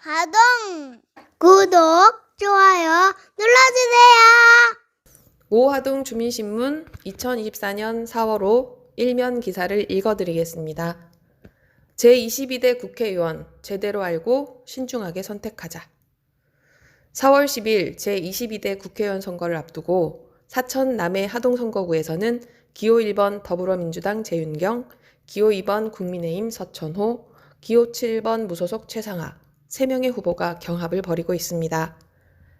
하동 구독, 좋아요 눌러주세요. 오하동 주민신문 2024년 4월5 일면 기사를 읽어드리겠습니다. 제22대 국회의원 제대로 알고 신중하게 선택하자. 4월 10일 제22대 국회의원 선거를 앞두고 사천 남해 하동 선거구에서는 기호 1번 더불어민주당 재윤경, 기호 2번 국민의힘 서천호, 기호 7번 무소속 최상하 3명의 후보가 경합을 벌이고 있습니다.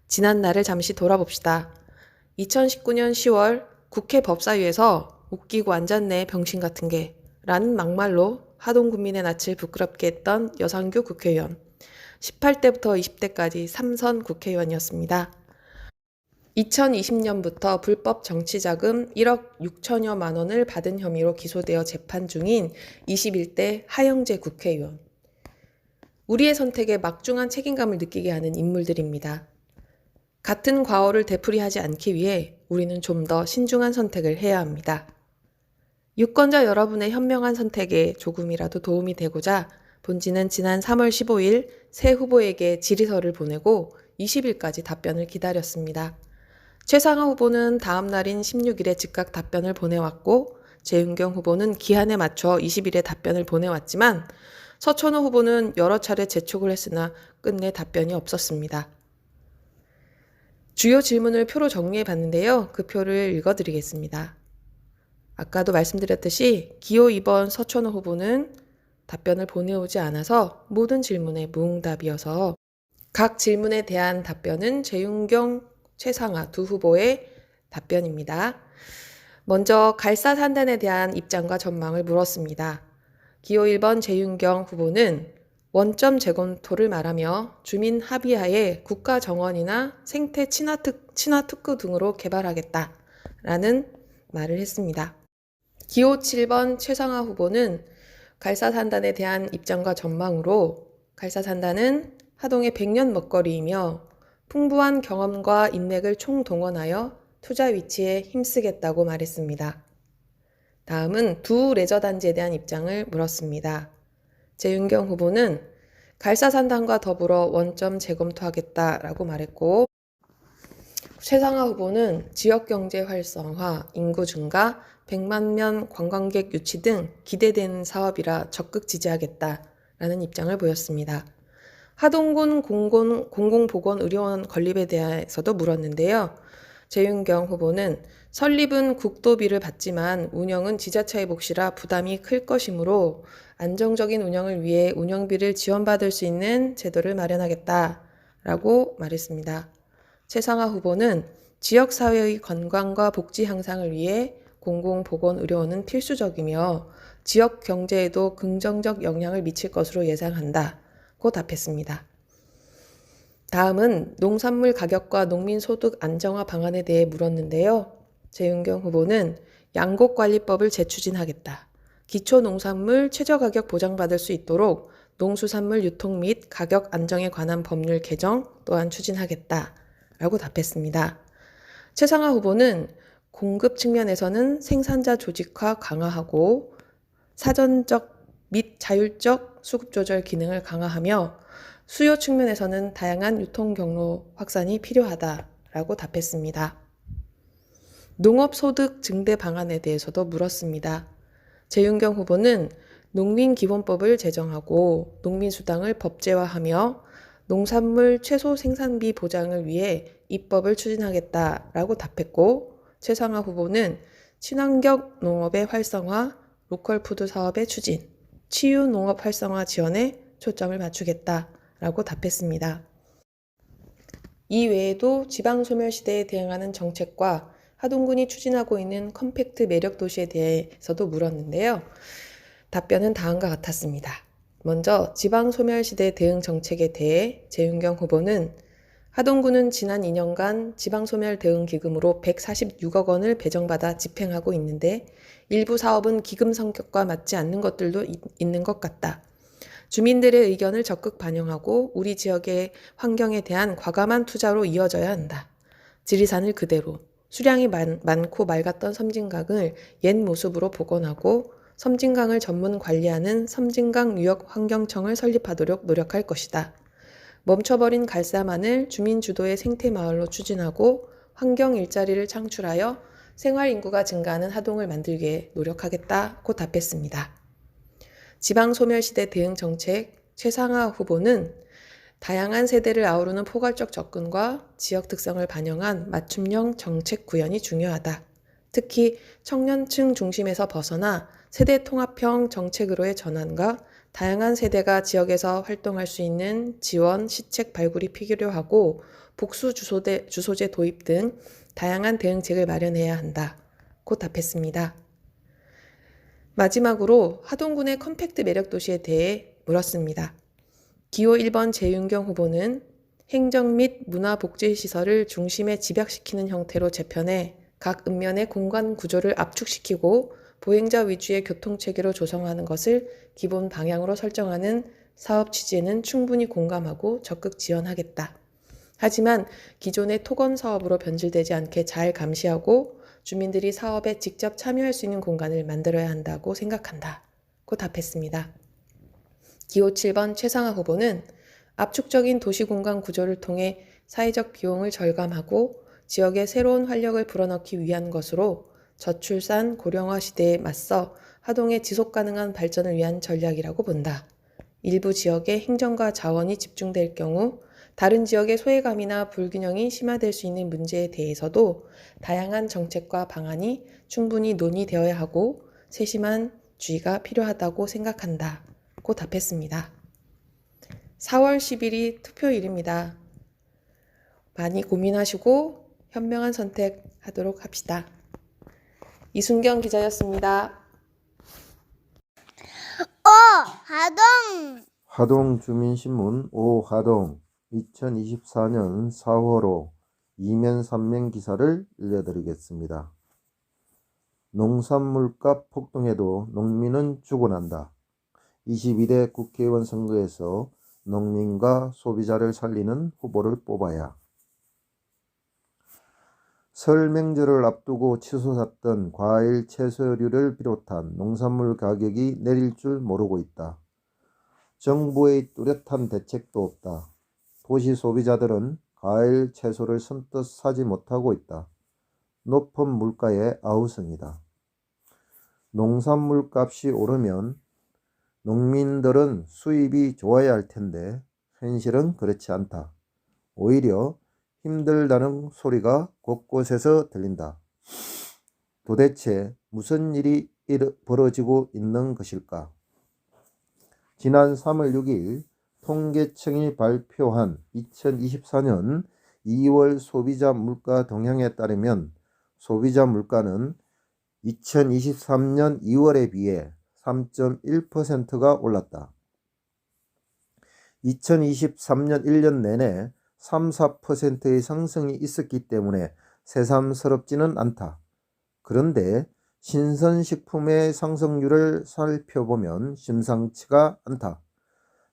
지난 날을 잠시 돌아봅시다. 2019년 10월 국회 법사위에서 웃기고 앉았네 병신 같은 게 라는 막말로 하동 군민의 낯을 부끄럽게 했던 여상규 국회의원. 18대부터 20대까지 3선 국회의원이었습니다. 2020년부터 불법 정치자금 1억 6천여만 원을 받은 혐의로 기소되어 재판 중인 21대 하영재 국회의원. 우리의 선택에 막중한 책임감을 느끼게 하는 인물들입니다. 같은 과오를 되풀이하지 않기 위해 우리는 좀 더 신중한 선택을 해야 합니다. 유권자 여러분의 현명한 선택에 조금이라도 도움이 되고자 본지는 지난 3월 15일 새 후보에게 질의서를 보내고 20일까지 답변을 기다렸습니다. 최상하 후보는 다음 날인 16일에 즉각 답변을 보내왔고 재윤경 후보는 기한에 맞춰 20일에 답변을 보내왔지만 서천호 후보는 여러 차례 재촉을 했으나 끝내 답변이 없었습니다. 주요 질문을 표로 정리해 봤는데요. 그 표를 읽어드리겠습니다. 아까도 말씀드렸듯이 기호 2번 서천호 후보는 답변을 보내오지 않아서 모든 질문에 무응답이어서 각 질문에 대한 답변은 재윤경, 최상하 두 후보의 답변입니다. 먼저 갈사산단에 대한 입장과 전망을 물었습니다. 기호 1번 재윤경 후보는 원점 재검토를 말하며 주민 합의하에 국가정원이나 생태 친화특구 등으로 개발하겠다라는 말을 했습니다. 기호 7번 최상하 후보는 갈사산단에 대한 입장과 전망으로 갈사산단은 하동의 100년 먹거리이며 풍부한 경험과 인맥을 총동원하여 투자 위치에 힘쓰겠다고 말했습니다. 다음은 두 레저단지에 대한 입장을 물었습니다. 재윤경 후보는 갈사산단과 더불어 원점 재검토하겠다라고 말했고 최상하 후보는 지역경제 활성화, 인구 증가, 100만 명 관광객 유치 등 기대되는 사업이라 적극 지지하겠다라는 입장을 보였습니다. 하동군 공공보건의료원 건립에 대해서도 물었는데요. 재윤경 후보는 설립은 국도비를 받지만 운영은 지자체의 몫이라 부담이 클 것이므로 안정적인 운영을 위해 운영비를 지원받을 수 있는 제도를 마련하겠다라고 말했습니다. 최상하 후보는 지역사회의 건강과 복지 향상을 위해 공공보건의료원은 필수적이며 지역 경제에도 긍정적 영향을 미칠 것으로 예상한다고 답했습니다. 다음은 농산물 가격과 농민소득 안정화 방안에 대해 물었는데요. 재윤경 후보는 양곡관리법을 재추진하겠다. 기초농산물 최저가격 보장받을 수 있도록 농수산물 유통 및 가격 안정에 관한 법률 개정 또한 추진하겠다라고 답했습니다. 최상하 후보는 공급 측면에서는 생산자 조직화 강화하고 사전적 및 자율적 수급 조절 기능을 강화하며 수요 측면에서는 다양한 유통 경로 확산이 필요하다라고 답했습니다. 농업소득 증대 방안에 대해서도 물었습니다. 재윤경 후보는 농민기본법을 제정하고 농민수당을 법제화하며 농산물 최소 생산비 보장을 위해 입법을 추진하겠다라고 답했고 최상하 후보는 친환경 농업의 활성화, 로컬푸드 사업의 추진, 치유농업 활성화 지원에 초점을 맞추겠다라고 답했습니다. 이 외에도 지방소멸시대에 대응하는 정책과 하동군이 추진하고 있는 컴팩트 매력도시에 대해서도 물었는데요. 답변은 다음과 같았습니다. 먼저 지방소멸시대 대응 정책에 대해 재윤경 후보는 하동군은 지난 2년간 지방소멸 대응 기금으로 146억 원을 배정받아 집행하고 있는데 일부 사업은 기금 성격과 맞지 않는 것들도 있는 것 같다. 주민들의 의견을 적극 반영하고 우리 지역의 환경에 대한 과감한 투자로 이어져야 한다. 지리산을 그대로 수량이 많고 맑았던 섬진강을 옛 모습으로 복원하고 섬진강을 전문 관리하는 섬진강 유역환경청을 설립하도록 노력할 것이다. 멈춰버린 갈사만을 주민 주도의 생태마을로 추진하고 환경 일자리를 창출하여 생활 인구가 증가하는 하동을 만들기 위해 노력하겠다고 답했습니다. 지방소멸시대 대응 정책 최상화 후보는 다양한 세대를 아우르는 포괄적 접근과 지역 특성을 반영한 맞춤형 정책 구현이 중요하다. 특히 청년층 중심에서 벗어나 세대 통합형 정책으로의 전환과 다양한 세대가 지역에서 활동할 수 있는 지원, 시책 발굴이 필요하고 복수 주소제 도입 등 다양한 대응책을 마련해야 한다고 답했습니다. 마지막으로 하동군의 컴팩트 매력 도시에 대해 물었습니다. 기호 1번 재윤경 후보는 행정 및 문화복지시설을 중심에 집약시키는 형태로 재편해 각 읍면의 공간 구조를 압축시키고 보행자 위주의 교통체계로 조성하는 것을 기본 방향으로 설정하는 사업 취지에는 충분히 공감하고 적극 지원하겠다. 하지만 기존의 토건 사업으로 변질되지 않게 잘 감시하고 주민들이 사업에 직접 참여할 수 있는 공간을 만들어야 한다고 생각한다고 답했습니다. 기호 7번 최상화 후보는 압축적인 도시공간 구조를 통해 사회적 비용을 절감하고 지역에 새로운 활력을 불어넣기 위한 것으로 저출산 고령화 시대에 맞서 하동의 지속가능한 발전을 위한 전략이라고 본다. 일부 지역에 행정과 자원이 집중될 경우 다른 지역의 소외감이나 불균형이 심화될 수 있는 문제에 대해서도 다양한 정책과 방안이 충분히 논의되어야 하고 세심한 주의가 필요하다고 생각한다고 답했습니다. 4월 10일이 투표일입니다. 많이 고민하시고 현명한 선택하도록 합시다. 이순경 기자였습니다. 하동. 하동 주민신문 오하동 2024년 4월호 2면 3면 기사를 읽어드리겠습니다. 농산물값 폭등에도 농민은 죽어난다. 22대 국회의원 선거에서 농민과 소비자를 살리는 후보를 뽑아야. 설 명절을 앞두고 치솟았던 과일, 채소류를 비롯한 농산물 가격이 내릴 줄 모르고 있다. 정부의 뚜렷한 대책도 없다. 도시 소비자들은 과일, 채소를 선뜻 사지 못하고 있다. 높은 물가에 아우성이다. 농산물 값이 오르면 농민들은 수입이 좋아야 할 텐데 현실은 그렇지 않다. 오히려 힘들다는 소리가 곳곳에서 들린다. 도대체 무슨 일이 벌어지고 있는 것일까? 지난 3월 6일 통계청이 발표한 2024년 2월 소비자 물가 동향에 따르면 소비자 물가는 2023년 2월에 비해 3.1%가 올랐다. 2023년 1년 내내 3, 4%의 상승이 있었기 때문에 새삼스럽지는 않다. 그런데 신선식품의 상승률을 살펴보면 심상치가 않다.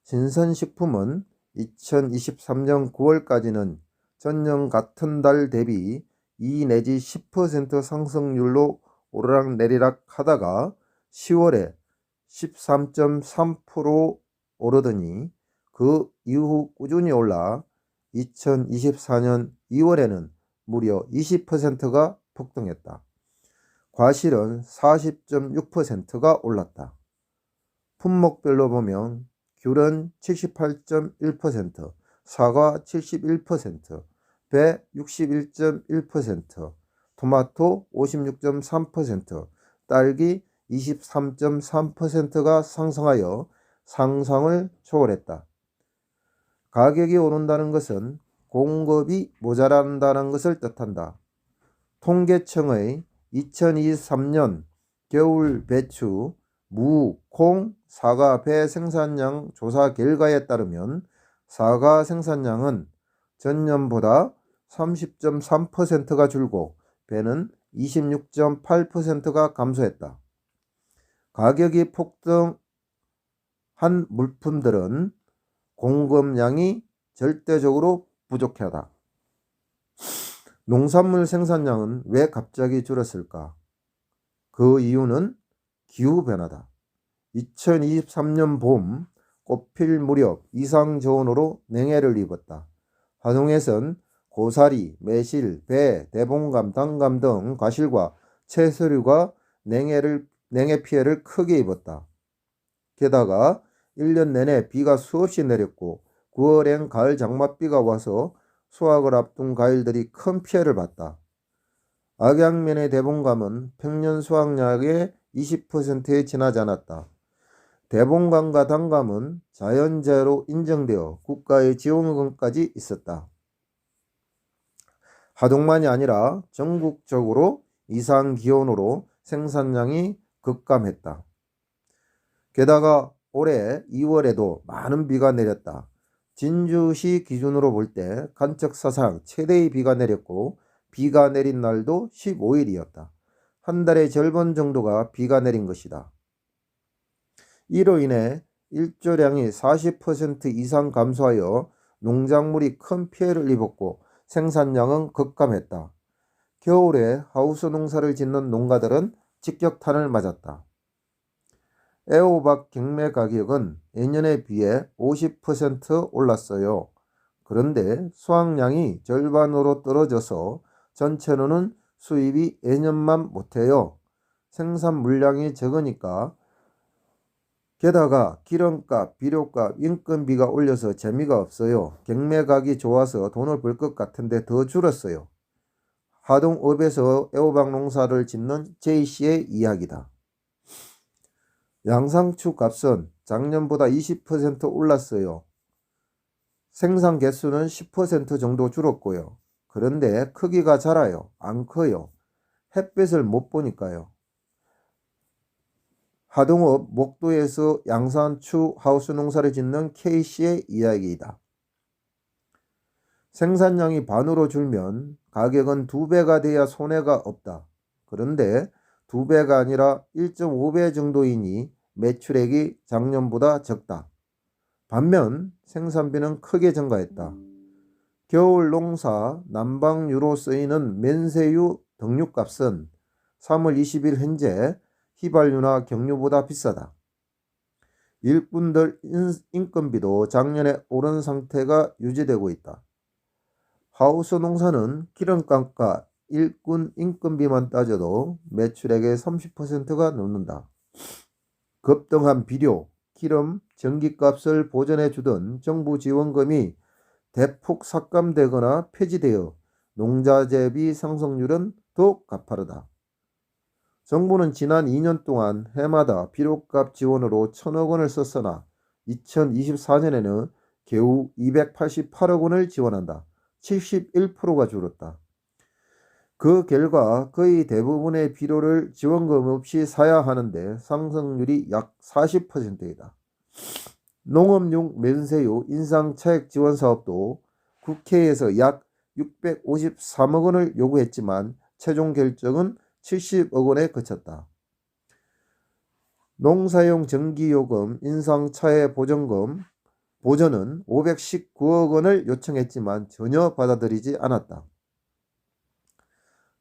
신선식품은 2023년 9월까지는 전년 같은 달 대비 2 내지 10% 상승률로 오르락내리락 하다가 10월에 13.3% 오르더니 그 이후 꾸준히 올라 2024년 2월에는 무려 20%가 폭등했다. 과실은 40.6%가 올랐다. 품목별로 보면 귤은 78.1%, 사과 71%, 배 61.1%, 토마토 56.3%, 딸기 23.3%가 상승하여 상상을 초월했다. 가격이 오른다는 것은 공급이 모자란다는 것을 뜻한다. 통계청의 2023년 겨울 배추, 무, 콩, 사과, 배 생산량 조사 결과에 따르면 사과 생산량은 전년보다 30.3%가 줄고 배는 26.8%가 감소했다. 가격이 폭등한 물품들은 공급량이 절대적으로 부족하다. 농산물 생산량은 왜 갑자기 줄었을까? 그 이유는 기후변화다. 2023년 봄 꽃필 무렵 이상 저온으로 냉해를 입었다. 하동에선 고사리, 매실, 배, 대봉감, 당감 등 과실과 채소류가 냉해 피해를 크게 입었다. 게다가 1년 내내 비가 수없이 내렸고 9월엔 가을 장맛비가 와서 수확을 앞둔 과일들이 큰 피해를 봤다. 악양면의 대봉감은 평년 수확량의 20%에 지나지 않았다. 대봉감과 당감은 자연재해로 인정되어 국가의 지원금까지 있었다. 하동만이 아니라 전국적으로 이상 기온으로 생산량이 급감했다. 게다가 올해 2월에도 많은 비가 내렸다. 진주시 기준으로 볼 때 관측 사상 최대의 비가 내렸고 비가 내린 날도 15일이었다. 한 달의 절반 정도가 비가 내린 것이다. 이로 인해 일조량이 40% 이상 감소하여 농작물이 큰 피해를 입었고 생산량은 급감했다. 겨울에 하우스 농사를 짓는 농가들은 직격탄을 맞았다. 애호박 경매 가격은 예년에 비해 50% 올랐어요. 그런데 수확량이 절반으로 떨어져서 전체로는 수입이 예년만 못해요. 생산 물량이 적으니까. 게다가 기름값, 비료값, 인건비가 올려서 재미가 없어요. 경매각이 좋아서 돈을 벌 것 같은데 더 줄었어요. 하동읍에서 애호박 농사를 짓는 J씨의 이야기다. 양상추 값은 작년보다 20% 올랐어요. 생산 개수는 10% 정도 줄었고요. 그런데 크기가 작아요. 안 커요. 햇빛을 못 보니까요. 하동읍 목도에서 양상추 하우스 농사를 짓는 K씨의 이야기이다. 생산량이 반으로 줄면 가격은 2배가 돼야 손해가 없다. 그런데 2배가 아니라 1.5배 정도이니 매출액이 작년보다 적다. 반면 생산비는 크게 증가했다. 겨울 농사 난방유로 쓰이는 맨새유 등유값은 3월 20일 현재 휘발유나 경유보다 비싸다. 일꾼들 인건비도 작년에 오른 상태가 유지되고 있다. 하우스 농사는 기름값과 일꾼 인건비만 따져도 매출액의 30%가 넘는다. 급등한 비료, 기름, 전기값을 보전해 주던 정부 지원금이 대폭 삭감되거나 폐지되어 농자재비 상승률은 더욱 가파르다. 정부는 지난 2년 동안 해마다 비료값 지원으로 1,000억 원을 썼으나 2024년에는 겨우 288억 원을 지원한다. 71%가 줄었다. 그 결과 거의 대부분의 비료를 지원금 없이 사야 하는데 상승률이 약 40%이다. 농업용 맨새유 인상 차액 지원 사업도 국회에서 약 653억 원을 요구했지만 최종 결정은 70억 원에 그쳤다. 농사용 전기요금 인상 차액 보전은 519억 원을 요청했지만 전혀 받아들이지 않았다.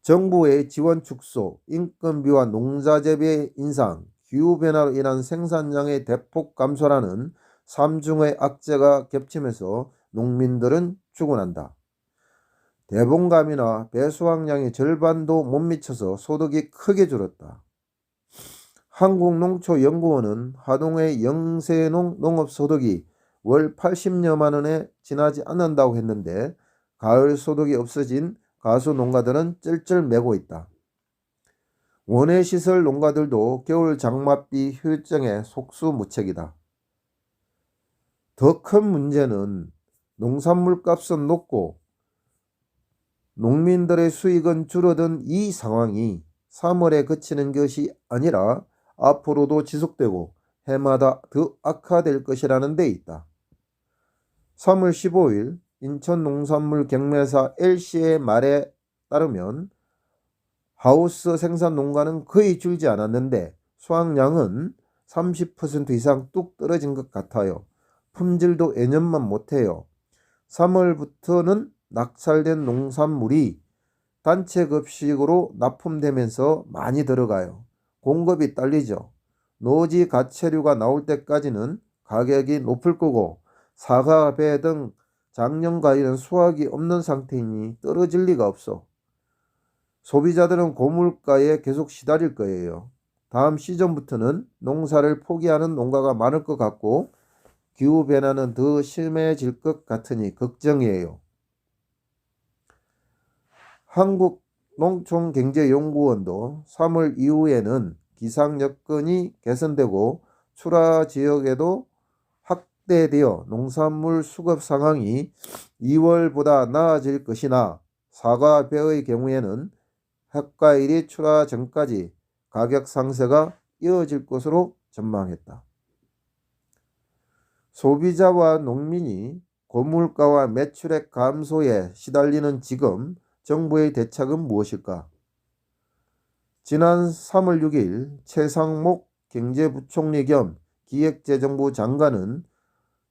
정부의 지원 축소, 인건비와 농자재비 인상, 기후변화로 인한 생산량의 대폭 감소라는 삼중의 악재가 겹치면서 농민들은 죽어난다. 대봉감이나 배수확량의 절반도 못 미쳐서 소득이 크게 줄었다. 한국농초연구원은 하동의 영세농 농업소득이 월 80여만 원에 지나지 않는다고 했는데 가을 소득이 없어진 가수 농가들은 쩔쩔매고 있다. 원예시설 농가들도 겨울 장맛비 휴일증에 속수무책이다. 더 큰 문제는 농산물 값은 높고 농민들의 수익은 줄어든 이 상황이 3월에 그치는 것이 아니라 앞으로도 지속되고 해마다 더 악화될 것이라는 데 있다. 3월 15일 인천농산물 경매사 LC의 말에 따르면 하우스 생산 농가는 거의 줄지 않았는데 수확량은 30% 이상 뚝 떨어진 것 같아요. 품질도 예년만 못해요. 3월부터는 낙찰된 농산물이 단체급식으로 납품되면서 많이 들어가요. 공급이 딸리죠. 노지 가채류가 나올 때까지는 가격이 높을 거고 사과, 배 등 작년 과일은 수확이 없는 상태이니 떨어질 리가 없어. 소비자들은 고물가에 계속 시달릴 거예요. 다음 시즌부터는 농사를 포기하는 농가가 많을 것 같고 기후변화는 더 심해질 것 같으니 걱정이에요. 한국농촌경제연구원도 3월 이후에는 기상 여건이 개선되고 출하 지역에도 확대되어 농산물 수급 상황이 2월보다 나아질 것이나 사과, 배의 경우에는 햇과일이 출하 전까지 가격 상세가 이어질 것으로 전망했다. 소비자와 농민이 고물가와 매출액 감소에 시달리는 지금 정부의 대책은 무엇일까? 지난 3월 6일 최상목 경제부총리 겸 기획재정부 장관은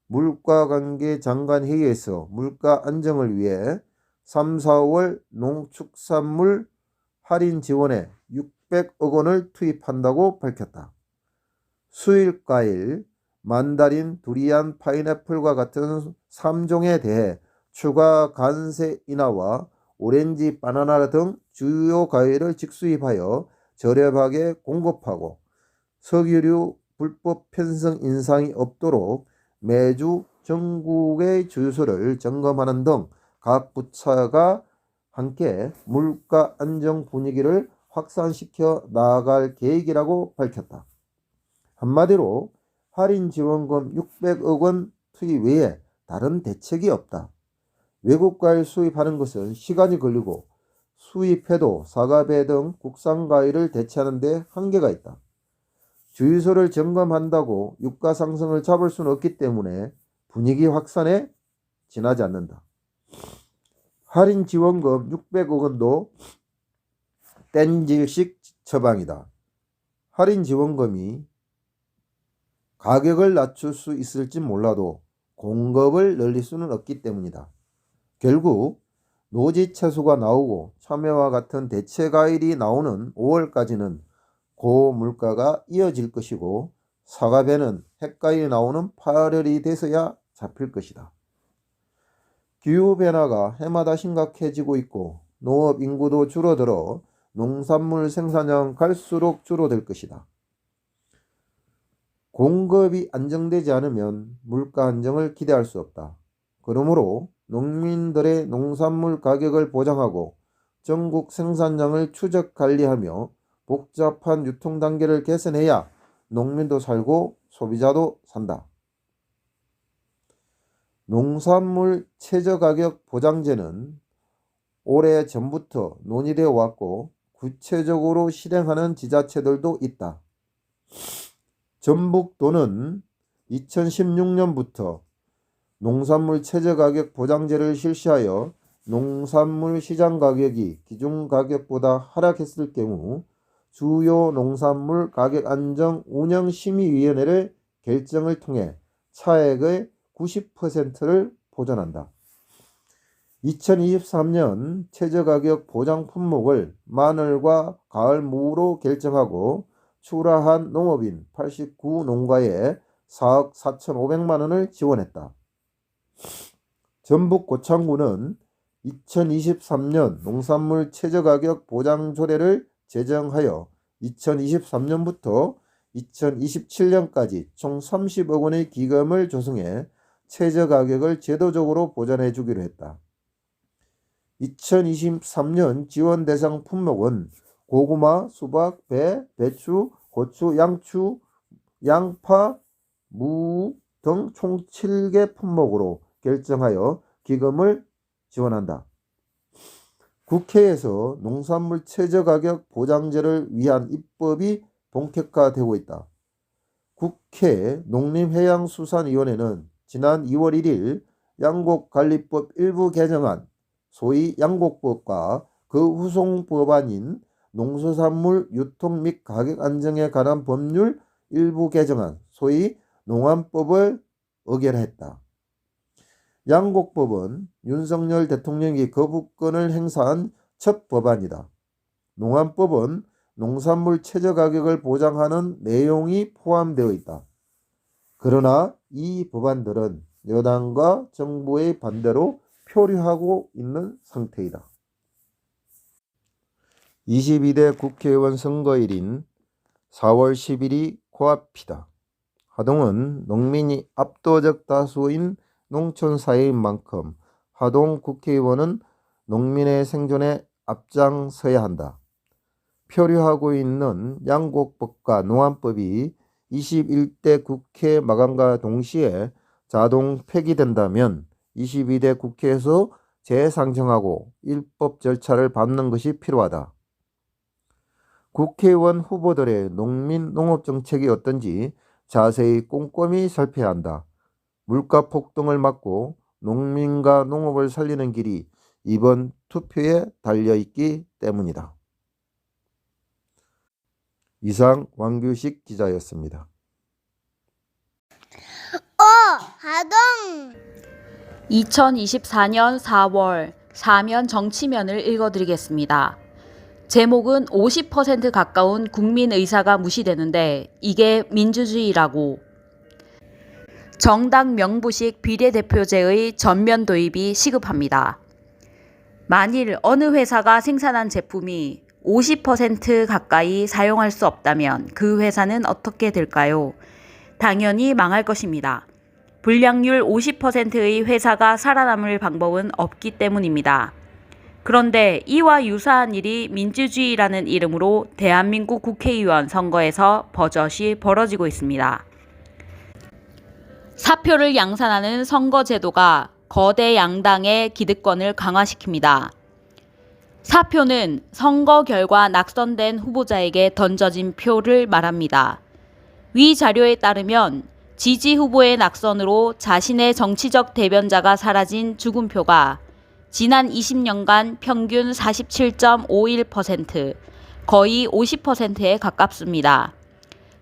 물가관계 장관회의에서 물가 안정을 위해 3, 4월 농축산물 할인 지원에 600억 원을 투입한다고 밝혔다. 수일과일, 만다린, 두리안, 파인애플과 같은 3종에 대해 추가 관세 인하와 오렌지, 바나나 등 주요 과일을 직수입하여 저렴하게 공급하고 석유류 불법 편성 인상이 없도록 매주 전국의 주유소를 점검하는 등 각 부처가 함께 물가 안정 분위기를 확산시켜 나아갈 계획이라고 밝혔다. 한마디로 할인 지원금 600억 원 투입 외에 다른 대책이 없다. 외국 과일 수입하는 것은 시간이 걸리고 수입해도 사과, 배 등 국산 과일을 대체하는 데 한계가 있다. 주유소를 점검한다고 유가 상승을 잡을 수는 없기 때문에 분위기 확산에 지나지 않는다. 할인 지원금 600억 원도 뗀질식 처방이다. 할인 지원금이 가격을 낮출 수 있을지 몰라도 공급을 늘릴 수는 없기 때문이다. 결국 노지 채소가 나오고 참외와 같은 대체 과일이 나오는 5월까지는 고물가가 이어질 것이고 사과배는 햇과일이 나오는 8월이 돼서야 잡힐 것이다. 기후변화가 해마다 심각해지고 있고 농업 인구도 줄어들어 농산물 생산량 갈수록 줄어들 것이다. 공급이 안정되지 않으면 물가 안정을 기대할 수 없다. 그러므로 농민들의 농산물 가격을 보장하고 전국 생산량을 추적 관리하며 복잡한 유통 단계를 개선해야 농민도 살고 소비자도 산다. 농산물 최저가격 보장제는 오래 전부터 논의되어 왔고 구체적으로 실행하는 지자체들도 있다. 전북도는 2016년부터 농산물 최저가격 보장제를 실시하여 농산물 시장 가격이 기준 가격보다 하락했을 경우 주요 농산물 가격 안정 운영심의위원회를 결정을 통해 차액의 90%를 보전한다. 2023년 최저가격 보장 품목을 마늘과 가을무로 결정하고 출하한 농업인 89농가에 4억 4,500만 원을 지원했다. 전북 고창군은 2023년 농산물 최저가격 보장 조례를 제정하여 2023년부터 2027년까지 총 30억 원의 기금을 조성해 최저가격을 제도적으로 보전해 주기로 했다. 2023년 지원 대상 품목은 고구마, 수박, 배, 배추, 고추, 양추, 양파, 무 등 총 7개 품목으로 결정하여 기금을 지원한다. 국회에서 농산물 최저가격 보장제를 위한 입법이 본격화되고 있다. 국회 농림해양수산위원회는 지난 2월 1일 양곡관리법 일부 개정안, 소위 양곡법과 그 후속 법안인 농수산물 유통 및 가격 안정에 관한 법률 일부 개정안, 소위 농안법을 의결했다. 양곡법은 윤석열 대통령이 거부권을 행사한 첫 법안이다. 농안법은 농산물 최저가격을 보장하는 내용이 포함되어 있다. 그러나 이 법안들은 여당과 정부의 반대로 표류하고 있는 상태이다. 22대 국회의원 선거일인 4월 10일이 코앞이다. 하동은 농민이 압도적 다수인 농촌 사회인 만큼 하동 국회의원은 농민의 생존에 앞장서야 한다. 표류하고 있는 양곡법과 농안법이 21대 국회 마감과 동시에 자동 폐기된다면 22대 국회에서 재상정하고 입법 절차를 밟는 것이 필요하다. 국회의원 후보들의 농민 농업 정책이 어떤지 자세히 꼼꼼히 살펴야 한다. 물가 폭등을 막고 농민과 농업을 살리는 길이 이번 투표에 달려있기 때문이다. 이상 왕규식 기자였습니다. 하동 2024년 4월 사면 정치면을 읽어드리겠습니다. 제목은 50% 가까운 국민 의사가 무시되는데 이게 민주주의라고. 정당 명부식 비례대표제의 전면 도입이 시급합니다. 만일 어느 회사가 생산한 제품이 50% 가까이 사용할 수 없다면 그 회사는 어떻게 될까요? 당연히 망할 것입니다. 불량률 50%의 회사가 살아남을 방법은 없기 때문입니다. 그런데 이와 유사한 일이 민주주의라는 이름으로 대한민국 국회의원 선거에서 버젓이 벌어지고 있습니다. 사표를 양산하는 선거제도가 거대 양당의 기득권을 강화시킵니다. 사표는 선거 결과 낙선된 후보자에게 던져진 표를 말합니다. 위 자료에 따르면 지지 후보의 낙선으로 자신의 정치적 대변자가 사라진 죽은 표가 지난 20년간 평균 47.51%, 거의 50%에 가깝습니다.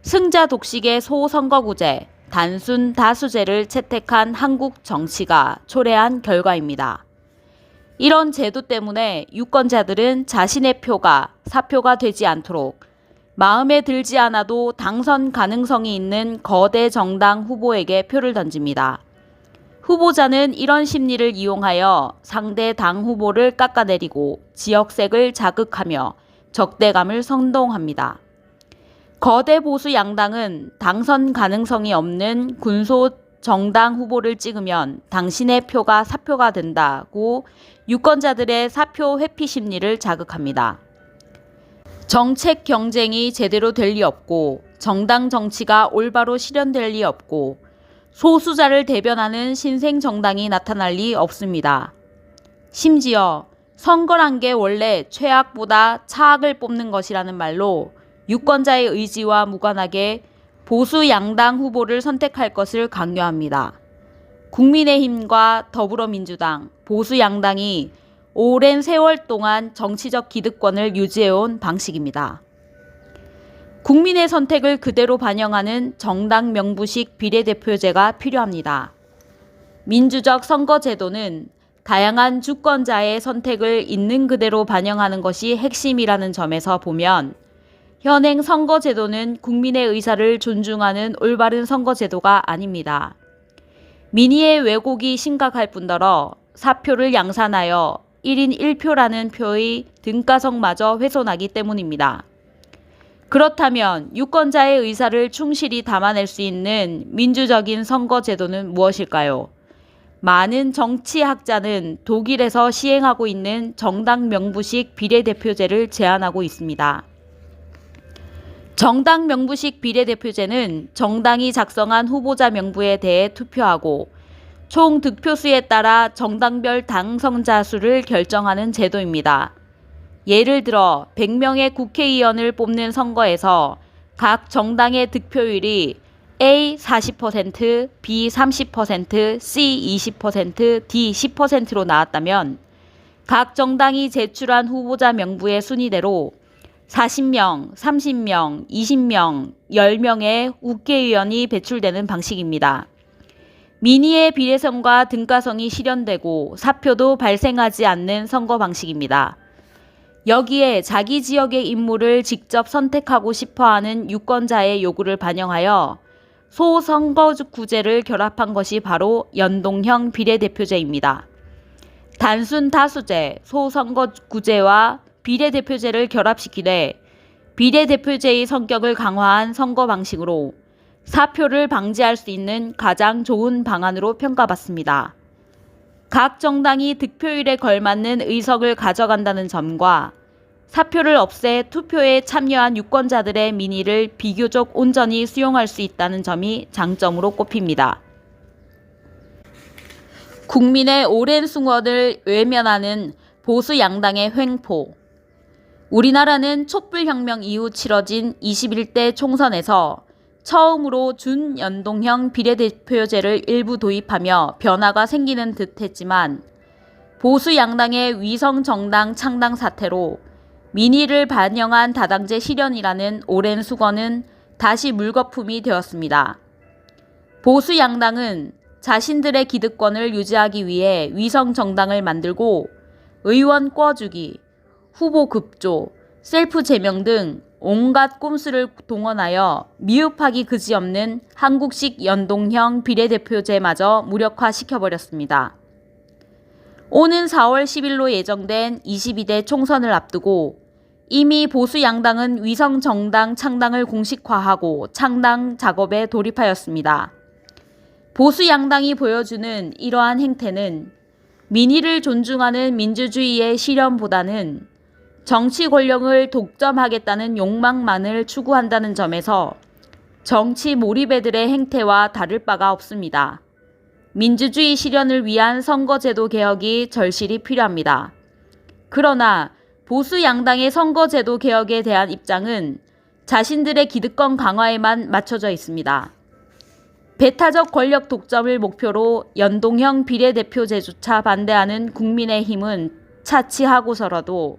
승자 독식의 소선거구제, 단순 다수제를 채택한 한국 정치가 초래한 결과입니다. 이런 제도 때문에 유권자들은 자신의 표가 사표가 되지 않도록 마음에 들지 않아도 당선 가능성이 있는 거대 정당 후보에게 표를 던집니다. 후보자는 이런 심리를 이용하여 상대 당 후보를 깎아내리고 지역색을 자극하며 적대감을 선동합니다. 거대 보수 양당은 당선 가능성이 없는 군소 정당 후보를 찍으면 당신의 표가 사표가 된다고 유권자들의 사표 회피 심리를 자극합니다. 정책 경쟁이 제대로 될 리 없고 정당 정치가 올바로 실현될 리 없고 소수자를 대변하는 신생 정당이 나타날 리 없습니다. 심지어 선거란 게 원래 최악보다 차악을 뽑는 것이라는 말로 유권자의 의지와 무관하게 보수 양당 후보를 선택할 것을 강요합니다. 국민의힘과 더불어민주당, 보수 양당이 오랜 세월 동안 정치적 기득권을 유지해온 방식입니다. 국민의 선택을 그대로 반영하는 정당 명부식 비례대표제가 필요합니다. 민주적 선거제도는 다양한 주권자의 선택을 있는 그대로 반영하는 것이 핵심이라는 점에서 보면 현행 선거제도는 국민의 의사를 존중하는 올바른 선거제도가 아닙니다. 민의의 왜곡이 심각할 뿐더러 사표를 양산하여 1인 1표라는 표의 등가성마저 훼손하기 때문입니다. 그렇다면 유권자의 의사를 충실히 담아낼 수 있는 민주적인 선거제도는 무엇일까요? 많은 정치학자는 독일에서 시행하고 있는 정당 명부식 비례대표제를 제안하고 있습니다. 정당 명부식 비례대표제는 정당이 작성한 후보자 명부에 대해 투표하고 총 득표수에 따라 정당별 당선자 수를 결정하는 제도입니다. 예를 들어 100명의 국회의원을 뽑는 선거에서 각 정당의 득표율이 A 40%, B 30%, C 20%, D 10%로 나왔다면 각 정당이 제출한 후보자 명부의 순위대로 40명, 30명, 20명, 10명의 국회의원이 배출되는 방식입니다. 민의의 비례성과 등가성이 실현되고 사표도 발생하지 않는 선거 방식입니다. 여기에 자기 지역의 인물을 직접 선택하고 싶어하는 유권자의 요구를 반영하여 소선거구제를 결합한 것이 바로 연동형 비례대표제입니다. 단순 다수제, 소선거구제와 비례대표제를 결합시키되 비례대표제의 성격을 강화한 선거 방식으로 사표를 방지할 수 있는 가장 좋은 방안으로 평가받습니다. 각 정당이 득표율에 걸맞는 의석을 가져간다는 점과 사표를 없애 투표에 참여한 유권자들의 민의를 비교적 온전히 수용할 수 있다는 점이 장점으로 꼽힙니다. 국민의 오랜 승원을 외면하는 보수 양당의 횡포. 우리나라는 촛불혁명 이후 치러진 21대 총선에서 처음으로 준연동형 비례대표제를 일부 도입하며 변화가 생기는 듯 했지만 보수 양당의 위성 정당 창당 사태로 민의를 반영한 다당제 실현이라는 오랜 수건은 다시 물거품이 되었습니다. 보수 양당은 자신들의 기득권을 유지하기 위해 위성 정당을 만들고 의원 꿔주기, 후보 급조, 셀프 제명 등 온갖 꼼수를 동원하여 미흡하기 그지없는 한국식 연동형 비례대표제마저 무력화시켜버렸습니다. 오는 4월 10일로 예정된 22대 총선을 앞두고 이미 보수 양당은 위성 정당 창당을 공식화하고 창당 작업에 돌입하였습니다. 보수 양당이 보여주는 이러한 행태는 민의를 존중하는 민주주의의 실현보다는 정치 권력을 독점하겠다는 욕망만을 추구한다는 점에서 정치 몰입애들의 행태와 다를 바가 없습니다. 민주주의 실현을 위한 선거제도 개혁이 절실히 필요합니다. 그러나 보수 양당의 선거제도 개혁에 대한 입장은 자신들의 기득권 강화에만 맞춰져 있습니다. 배타적 권력 독점을 목표로 연동형 비례대표제조차 반대하는 국민의힘은 차치하고서라도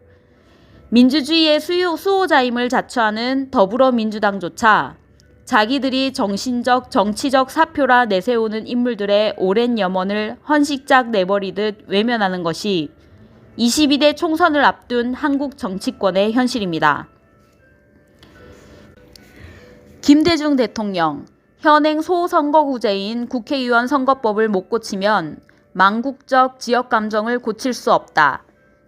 민주주의의 수호자임을 자처하는 더불어민주당조차 자기들이 정신적, 정치적 사표라 내세우는 인물들의 오랜 염원을 헌식작 내버리듯 외면하는 것이 22대 총선을 앞둔 한국 정치권의 현실입니다. 김대중 대통령, 현행 소선거구제인 국회의원 선거법을 못 고치면 망국적 지역 감정을 고칠 수 없다.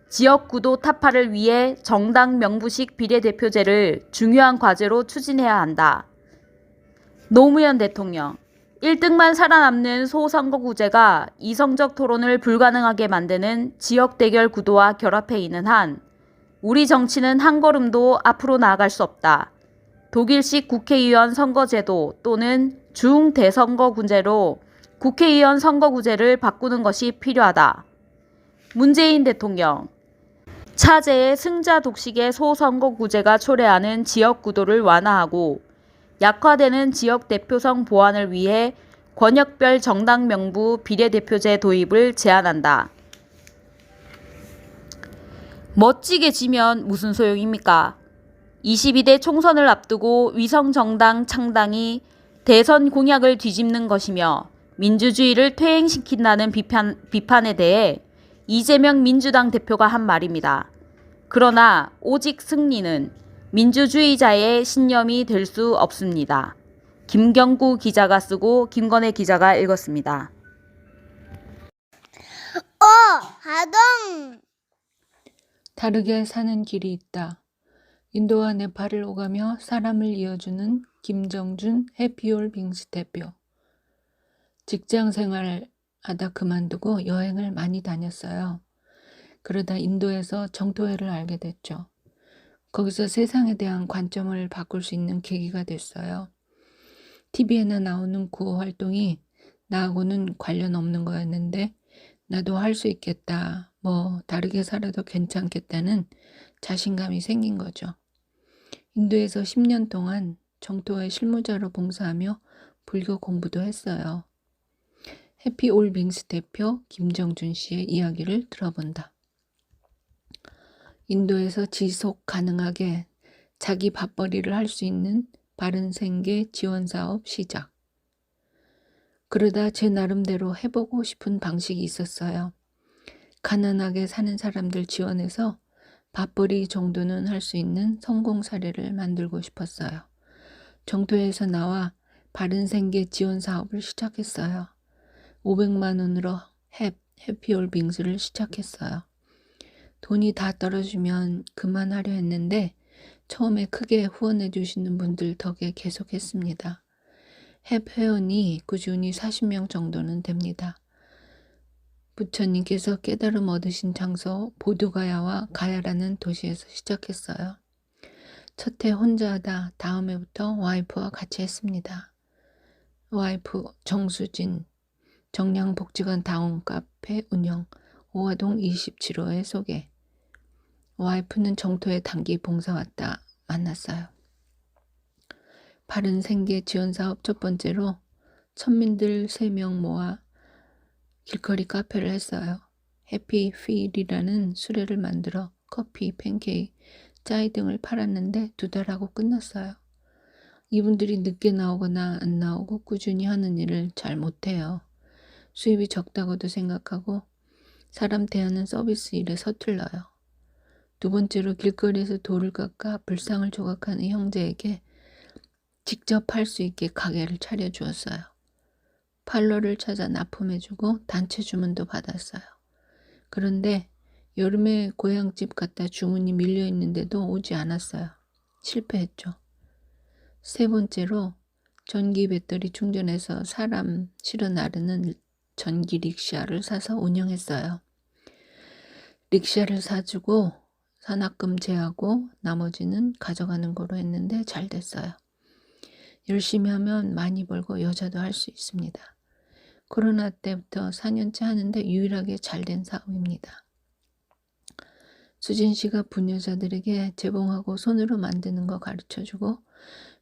지역구도 타파를 위해 정당 명부식 비례대표제를 중요한 과제로 추진해야 한다. 노무현 대통령, 1등만 살아남는 소선거구제가 이성적 토론을 불가능하게 만드는 지역 대결 구도와 결합해 있는 한 우리 정치는 한 걸음도 앞으로 나아갈 수 없다. 독일식 국회의원 선거제도 또는 중대선거구제로 국회의원 선거구제를 바꾸는 것이 필요하다. 문재인 대통령, 차제의 승자 독식의 소선거구제가 초래하는 지역구도를 완화하고 약화되는 지역 대표성 보완을 위해 권역별 정당 명부 비례대표제 도입을 제안한다. 멋지게 지면 무슨 소용입니까? 22대 총선을 앞두고 위성 정당 창당이 대선 공약을 뒤집는 것이며 민주주의를 퇴행시킨다는 비판에 대해 이재명 민주당 대표가 한 말입니다. 그러나 오직 승리는 민주주의자의 신념이 될 수 없습니다. 김경구 기자가 쓰고 김건혜 기자가 읽었습니다. 하동! 다르게 사는 길이 있다. 인도와 네팔을 오가며 사람을 이어주는 김정준 해피올 빙스 대표. 직장 생활하다 그만두고 여행을 많이 다녔어요. 그러다 인도에서 정토회를 알게 됐죠. 거기서 세상에 대한 관점을 바꿀 수 있는 계기가 됐어요. TV에나 나오는 구호 활동이 나하고는 관련 없는 거였는데 나도 할 수 있겠다, 다르게 살아도 괜찮겠다는 자신감이 생긴 거죠. 인도에서 10년 동안 정토회 실무자로 봉사하며 불교 공부도 했어요. 해피 올 빙스 대표 김정준 씨의 이야기를 들어본다. 인도에서 지속 가능하게 자기 밥벌이를 할 수 있는 바른 생계 지원 사업 시작. 그러다 제 나름대로 해보고 싶은 방식이 있었어요. 가난하게 사는 사람들 지원해서 밥벌이 정도는 할 수 있는 성공 사례를 만들고 싶었어요. 정토회에서 나와 바른생계 지원 사업을 시작했어요. 500만 원으로 해피올빙스를 시작했어요. 돈이 다 떨어지면 그만하려 했는데 처음에 크게 후원해 주시는 분들 덕에 계속했습니다. 햅 회원이 꾸준히 40명 정도는 됩니다. 부처님께서 깨달음 얻으신 장소 보드가야와 가야라는 도시에서 시작했어요. 첫 해 혼자 하다 다음해부터 와이프와 같이 했습니다. 와이프 정수진, 정량복지관 다운 카페 운영, 오화동 27호의 소개. 와이프는 정토에 단기 봉사 왔다 만났어요. 바른생계 지원사업 첫 번째로 천민들 3명 모아 길거리 카페를 했어요. 해피필이라는 수레를 만들어 커피, 팬케이크, 짜이 등을 팔았는데 2달 하고 끝났어요. 이분들이 늦게 나오거나 안 나오고 꾸준히 하는 일을 잘 못해요. 수입이 적다고도 생각하고 사람 대하는 서비스 일에 서툴러요. 2번째로 길거리에서 돌을 깎아 불상을 조각하는 형제에게 직접 할 수 있게 가게를 차려주었어요. 팔로를 찾아 납품해주고 단체 주문도 받았어요. 그런데 여름에 고향집 갔다 주문이 밀려있는데도 오지 않았어요. 실패했죠. 3번째로 전기 배터리 충전해서 사람 실어 나르는 전기 릭샤를 사서 운영했어요. 릭샤를 사주고 산악금 제하고 나머지는 가져가는 거로 했는데 잘 됐어요. 열심히 하면 많이 벌고 여자도 할 수 있습니다. 코로나 때부터 4년째 하는데 유일하게 잘 된 사업입니다. 수진 씨가 부녀자들에게 재봉하고 손으로 만드는 거 가르쳐주고